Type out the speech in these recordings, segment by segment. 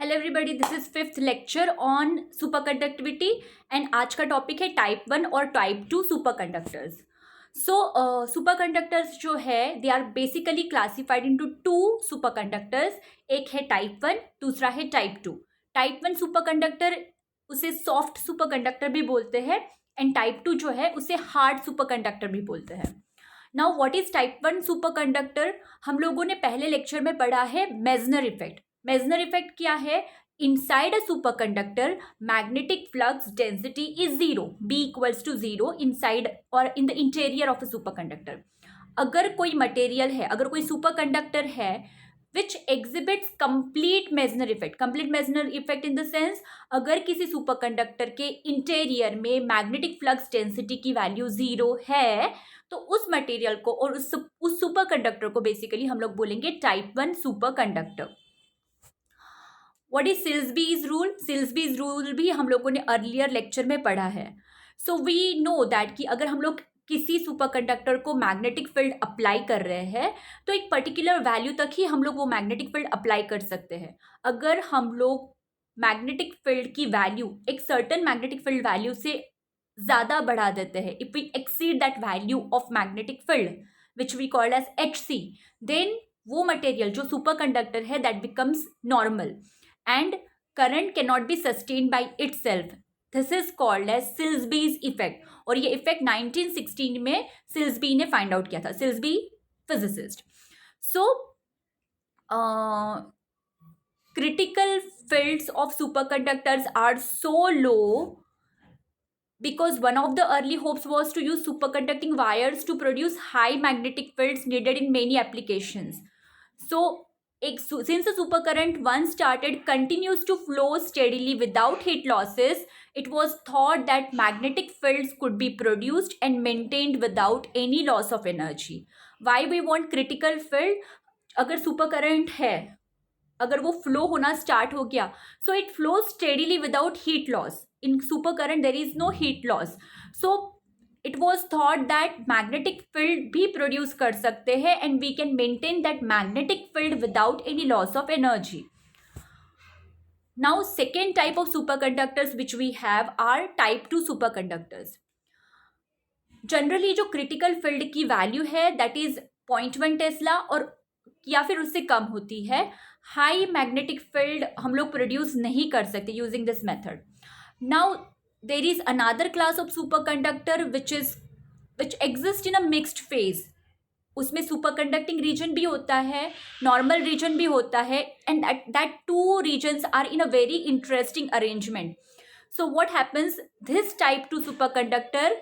Hello everybody, this is fifth lecture on superconductivity and आज का topic है type 1 और type 2 superconductors. Superconductors जो है they are basically classified into two superconductors. एक है type 1, दूसरा है टाइप 2। टाइप 1 सुपर कंडक्टर उसे सॉफ्ट सुपर कंडक्टर भी बोलते हैं एंड टाइप 2 जो है उसे हार्ड सुपर कंडक्टर भी बोलते हैं। Now what is type 1 super conductor? हम लोगों ने पहले लेक्चर में पढ़ा है मेजनर इफेक्ट। मेजनर इफेक्ट क्या है? Inside a superconductor magnetic flux density is zero, B equals to zero inside और in the interior of a superconductor. अगर कोई मटेरियल है, अगर कोई सुपरकंडक्टर है which exhibits complete Meissner effect, complete Meissner effect in the sense अगर किसी superconductor के इंटीरियर में मैग्नेटिक फ्लक्स डेंसिटी की वैल्यू जीरो है तो उस मटेरियल को और उस सुपरकंडक्टर को बेसिकली हम लोग बोलेंगे type 1 superconductor. What is Silsbee's rule? Silsbee's rule भी हम लोगों ने अर्लियर लेक्चर में पढ़ा है। सो वी नो दैट कि अगर हम लोग किसी सुपरकंडक्टर को मैग्नेटिक फील्ड अप्लाई कर रहे हैं तो एक पर्टिकुलर वैल्यू तक ही हम लोग वो मैग्नेटिक फील्ड अप्लाई कर सकते हैं। अगर हम लोग मैग्नेटिक फील्ड की वैल्यू एक सर्टेन मैग्नेटिक फील्ड वैल्यू से ज्यादा बढ़ा देते हैं, if we exceed that value of magnetic field which we called as HC, then वो मटेरियल जो सुपरकंडक्टर है that becomes normal and current cannot be sustained by itself. This is called as Silsby's effect और ये effect 1916 में सिल्सबी ने find out किया था, Silsbee physicist. So critical fields of superconductors are so low because one of the early hopes was to use superconducting wires to produce high magnetic fields needed in many applications. So since the supercurrent once started continues to flow steadily without heat losses, it was thought that magnetic fields could be produced and maintained without any loss of energy. Why we want critical field? अगर supercurrent है, अगर वो flow होना start हो गया so it flow steadily without heat loss. In supercurrent there is no heat loss, so it was thought that magnetic field भी produce कर सकते हैं and we can maintain that magnetic field without any loss of energy. Now second type of superconductors which we have are type 2 superconductors. Generally जो critical field की value है that is 0.1 tesla और या फिर उससे कम होती है। हाई मैग्नेटिक फील्ड हम लोग प्रोड्यूस नहीं कर सकते using this method. Now there is another class of superconductor which exist in a mixed phase. उसमें सुपर कंडक्टिंग रीजन भी होता है, नॉर्मल रीजन भी होता है and that two regions are in a very interesting arrangement. So what happens, this type 2 superconductor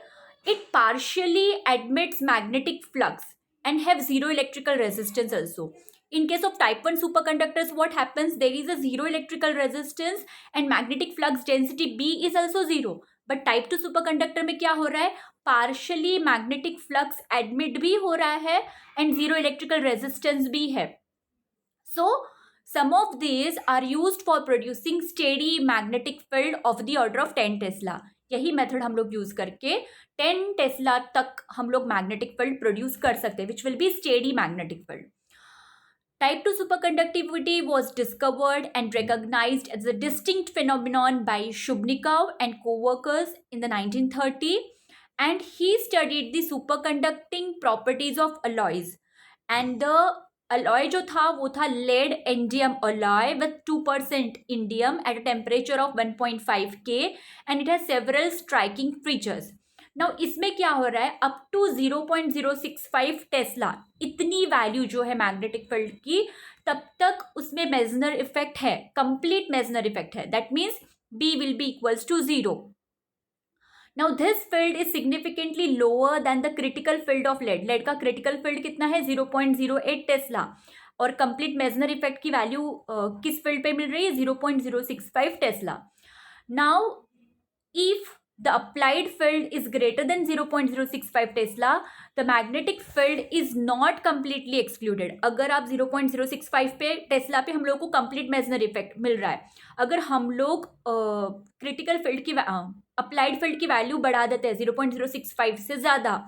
it partially admits magnetic flux and have zero electrical resistance also. In case of type 1 superconductors, what happens? There is a zero electrical resistance and magnetic flux density B is also zero. But type 2 superconductor में क्या हो रहा है? Partially magnetic flux admit भी हो रहा है and zero electrical resistance भी है. So some of these are used for producing steady magnetic field of the order of 10 Tesla. यही मेथड हम लोग यूज करके 10 टेस्ला तक हम लोग मैग्नेटिक फील्ड प्रोड्यूस कर सकते हैं which will be steady magnetic field. Type 2 superconductivity was discovered and recognized as a distinct phenomenon by Shubnikov and co-workers in the 1930s, and he studied the superconducting properties of alloys. And the alloy जो था वो था lead indium alloy with 2% indium at a temperature of 1.5 K and it has several striking features. Now इसमें क्या हो रहा है, up to 0.065 Tesla इतनी वैल्यू जो है मैग्नेटिक फील्ड की तब तक उसमें मेजनर इफेक्ट है, कंप्लीट मेजनर इफेक्ट है। That means B will be equals to 0. Now this field is significantly lower than the critical field of lead. lead का critical field कितना है? 0.08 टेस्ला और कंप्लीट मेजनर इफेक्ट की वैल्यू किस field पे मिल रही है? 0.065 Tesla. Now if the applied field is greater than 0.065 Tesla, the magnetic field is not completely excluded. अगर आप 0.065 पे टेस्ला पे हम लोग को कंप्लीट मेजनर इफेक्ट मिल रहा है, अगर हम लोग क्रिटिकल फील्ड की अप्लाइड फील्ड की वैल्यू बढ़ा देते हैं 0.065 से ज़्यादा,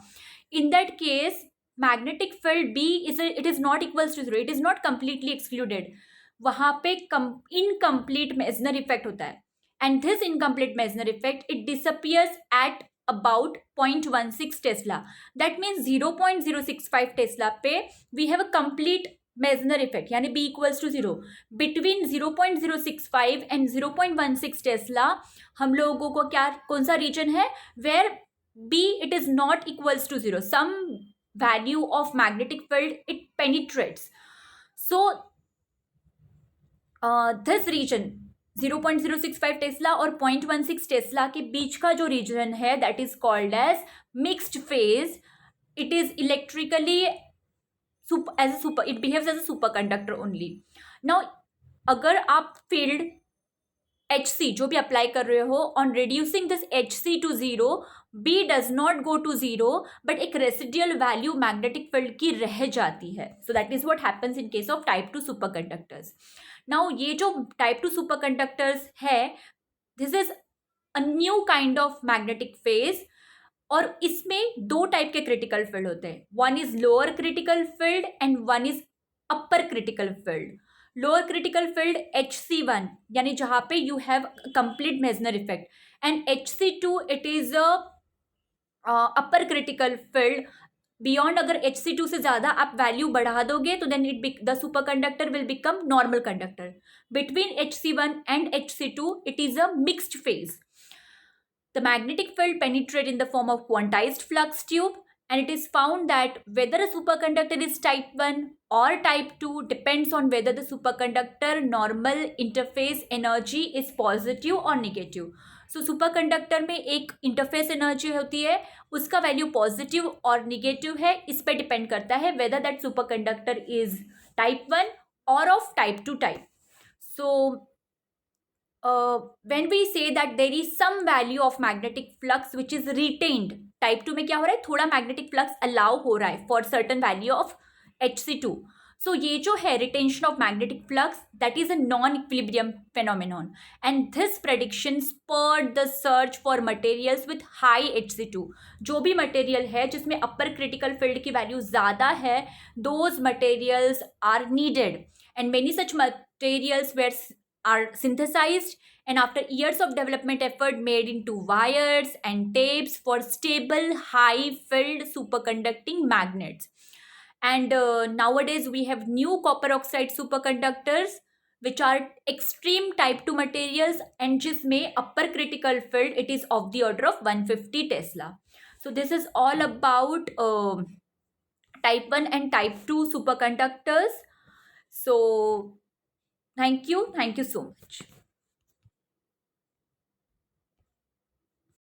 in that case magnetic field B is it is not equals to 0, it is not completely excluded. वहां पे इनकम्प्लीट मेजनर इफेक्ट होता है, and this incomplete Meissner effect it disappears at about 0.16 tesla. That means 0.065 tesla पे we have a complete Meissner effect, यानी B equals to 0. Between 0.065 and 0.16 tesla हम लोगों को क्या, कौन सा रीजन है where B it is not equals to 0, some value of magnetic field it penetrates. So this region 0.065 tesla और 0.16 tesla के बीच का जो रीजन है that is called as mixed phase. It is electrically it behaves as a superconductor only. Now अगर आप field HC जो भी अप्लाई कर रहे हो on reducing this HC to 0, B does not go to 0 but एक residual value magnetic field की रह जाती है. So that is what happens in case of type 2 superconductors. Now ये जो टाइप 2 सुपरकंडक्टर्स है, this is a new kind of magnetic phase, और इसमें दो टाइप के क्रिटिकल फील्ड होते हैं. One is lower critical field and one is upper critical field. Lower critical field HC1 यानी जहां पे you have complete Meissner effect, and HC2 it is upper critical field. Beyond अगर HC2 से ज्यादा आप value बढ़ा दोगे तो then the superconductor will become normal conductor. Between HC1 and HC2 it is a mixed phase. The magnetic field penetrates in the form of quantized flux tube, and it is found that whether a superconductor is type 1 or type 2 depends on whether the superconductor normal interface energy is positive or negative. So superconductor में एक interface energy होती है, उसका value positive और negative है. इस पे depend करता है whether that superconductor is type 1 or of type 2 type. So when we say that there is some value of magnetic flux which is retained, type 2 में क्या हो रहा है, थोड़ा मैग्नेटिक फ्लक्स अलाउ हो रहा है for certain value of HC2. सो ये जो है retention of magnetic flux that is a non equilibrium phenomenon, and this prediction spurred the search for materials with high HC2. जो भी मटेरियल है जिसमें अपर क्रिटिकल फील्ड की वैल्यू ज़्यादा है, those materials are needed, and many such materials were are synthesized, and after years of development effort made into wires and tapes for stable high filled superconducting magnets. And nowadays we have new copper oxide superconductors which are extreme type 2 materials, and जिसमें upper critical field it is of the order of 150 Tesla. So this is all about type 1 and type 2 superconductors. So thank you so much.